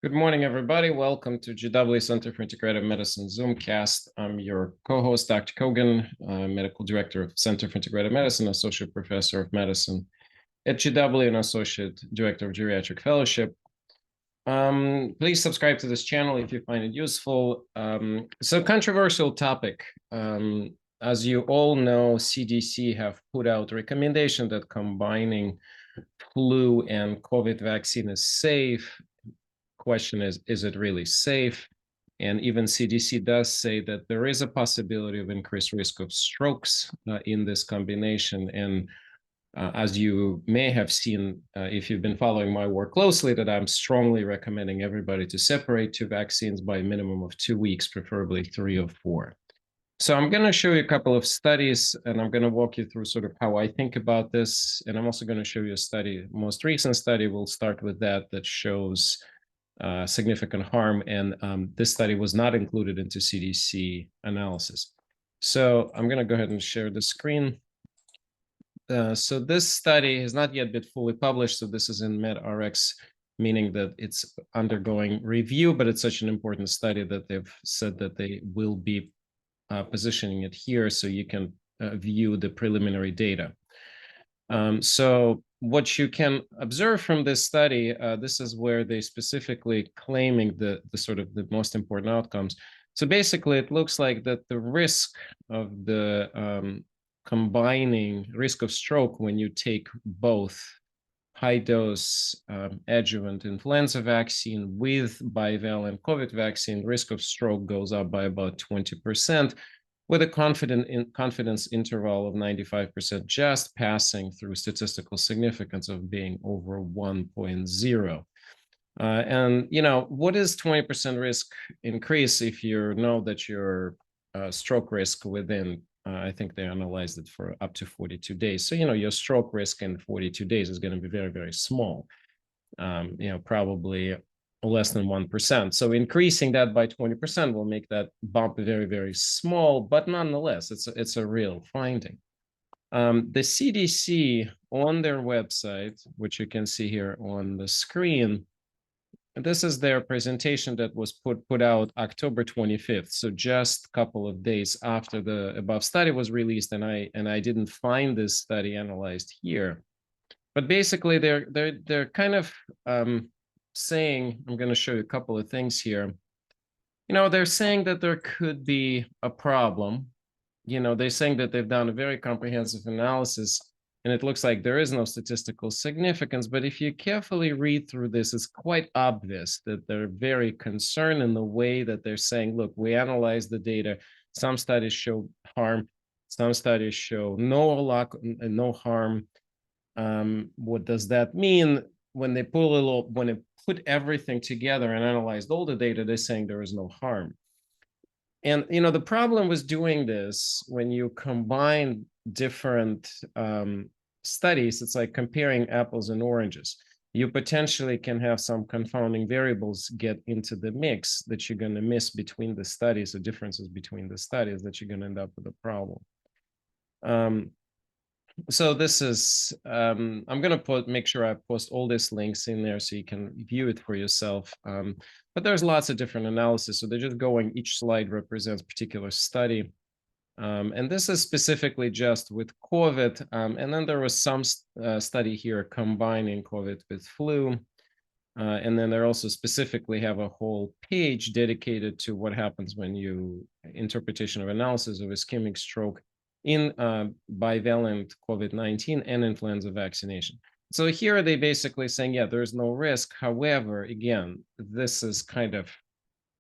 Good morning, everybody. Welcome to GW Center for Integrative Medicine Zoomcast. I'm your co-host, Dr. Kogan, Medical Director of Center for Integrative Medicine, Associate Professor of Medicine at GW, and Associate Director of Geriatric Fellowship. Please subscribe to this channel if you find it useful. So controversial topic. As you all know, CDC have put out a recommendation that combining flu and COVID vaccine is safe. Question is it really safe? And even CDC does say that there is a possibility of increased risk of strokes in this combination. And as you may have seen, if you've been following my work closely, that I'm strongly recommending everybody to separate two vaccines by a minimum of 2 weeks, preferably 3 or 4. So I'm going to show you a couple of studies, and I'm going to walk you through sort of how I think about this. And I'm also going to show you a study, most recent study. We'll start with that shows significant harm, and this study was not included into CDC analysis. So I'm going to go ahead and share the screen. So this study has not yet been fully published, so this is in medRx, meaning that it's undergoing review, but it's such an important study that they've said that they will be positioning it here so you can view the preliminary data. So what you can observe from this study, this is where they specifically claiming the sort of the most important outcomes. So basically, it looks like that the risk of the combining risk of stroke when you take both high-dose adjuvant influenza vaccine with bivalent COVID vaccine, risk of stroke goes up by about 20%. With a confidence interval of 95%, just passing through statistical significance of being over 1.0. And, you know, what is 20% risk increase if you know that your stroke risk within, I think they analyzed it for up to 42 days. So, you know, your stroke risk in 42 days is going to be very, very small, you know, probably less than 1%. So increasing that by 20% will make that bump very, very small, but nonetheless, it's a real finding. The CDC on their website, which you can see here on the screen, this is their presentation that was put out October 25th. So just a couple of days after the above study was released, and I didn't find this study analyzed here. But basically, they're kind of saying, I'm going to show you a couple of things here. You know, they're saying that there could be a problem. You know, they're saying that they've done a very comprehensive analysis, and it looks like there is no statistical significance. But if you carefully read through this, it's quite obvious that they're very concerned in the way that they're saying, look, we analyzed the data. Some studies show harm. Some studies show no harm. What does that mean? When they put everything together and analyzed all the data, they're saying there is no harm. And you know, the problem with doing this, when you combine different studies, it's like comparing apples and oranges. You potentially can have some confounding variables get into the mix that you're going to miss between the studies, or differences between the studies, that you're going to end up with a problem. So this is, I'm going to make sure I post all these links in there so you can view it for yourself. But there's lots of different analysis. So they're just going, each slide represents a particular study. And this is specifically just with COVID. And then there was some study here combining COVID with flu. And then they also specifically have a whole page dedicated to what happens when you interpretation of analysis of ischemic stroke in bivalent COVID-19 and influenza vaccination. So here are they basically saying, yeah, there's no risk. However, again, this is kind of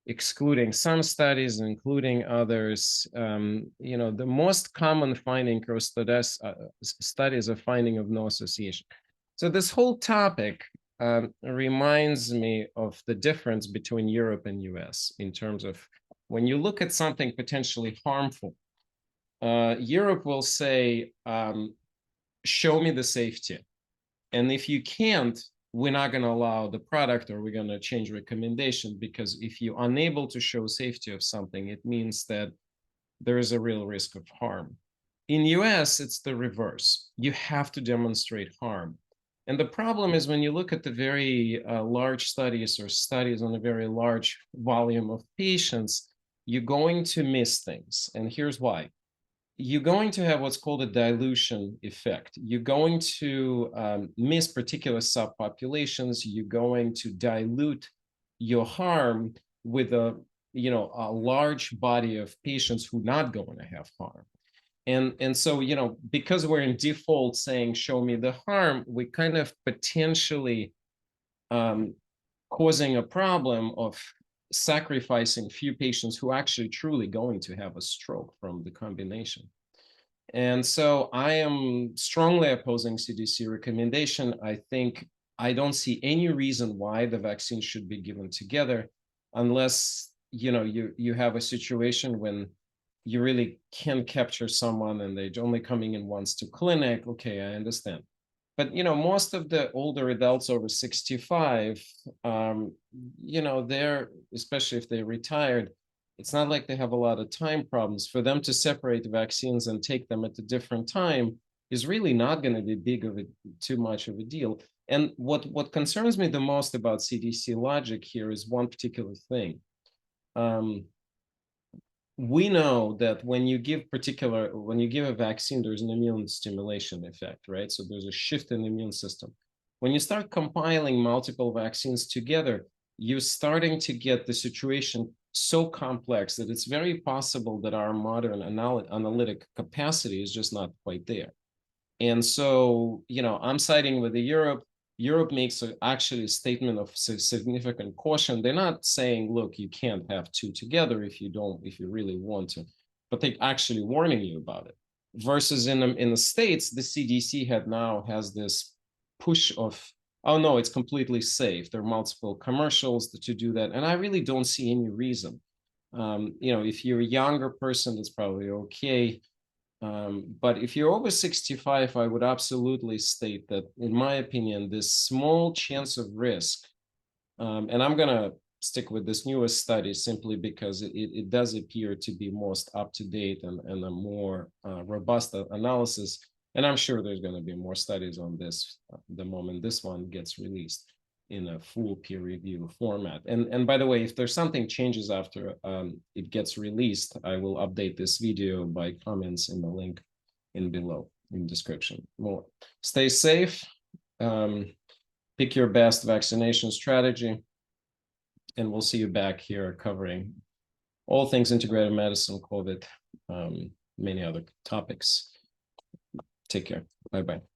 excluding some studies, including others. You know, the most common finding across studies are finding of no association. So this whole topic reminds me of the difference between Europe and US in terms of when you look at something potentially harmful, Europe will say, show me the safety. And if you can't, we're not going to allow the product, or we're going to change recommendation, because if you're unable to show safety of something, it means that there is a real risk of harm. In US, it's the reverse. You have to demonstrate harm. And the problem is when you look at the very large studies or studies on a very large volume of patients, you're going to miss things. And here's why. You're going to have what's called a dilution effect. You're going to miss particular subpopulations. You're going to dilute your harm with a large body of patients who are not going to have harm. And so, because we're in default saying, show me the harm, we kind of potentially causing a problem of sacrificing few patients who are actually truly going to have a stroke from the combination. And so I am strongly opposing CDC recommendation. I don't see any reason why the vaccine should be given together unless, you have a situation when you really can capture someone and they're only coming in once to clinic. Okay, I understand. But, most of the older adults over 65, they're, especially if they're retired, it's not like they have a lot of time problems. For them to separate vaccines and take them at a different time is really not going to be too much of a deal. And what concerns me the most about CDC logic here is one particular thing. We know that when you give a vaccine, there's an immune stimulation effect, right? So there's a shift in the immune system. When you start compiling multiple vaccines together, you're starting to get the situation so complex that it's very possible that our modern analytic capacity is just not quite there. And so, I'm siding with Europe. Europe makes actually a statement of significant caution. They're not saying, look, you can't have two together if you really want to, but they're actually warning you about it. Versus in the States, the CDC has this push of, oh no, it's completely safe. There are multiple commercials to do that. And I really don't see any reason. If you're a younger person, that's probably okay. But if you're over 65, I would absolutely state that, in my opinion, this small chance of risk, and I'm going to stick with this newest study simply because it does appear to be most up to date and a more robust analysis. And I'm sure there's going to be more studies on this the moment this one gets released in a full peer review format. And by the way, if there's something changes after it gets released, I will update this video by comments in the link below in the description. Well, stay safe, pick your best vaccination strategy, and we'll see you back here covering all things integrated medicine, COVID, many other topics. Take care. Bye-bye.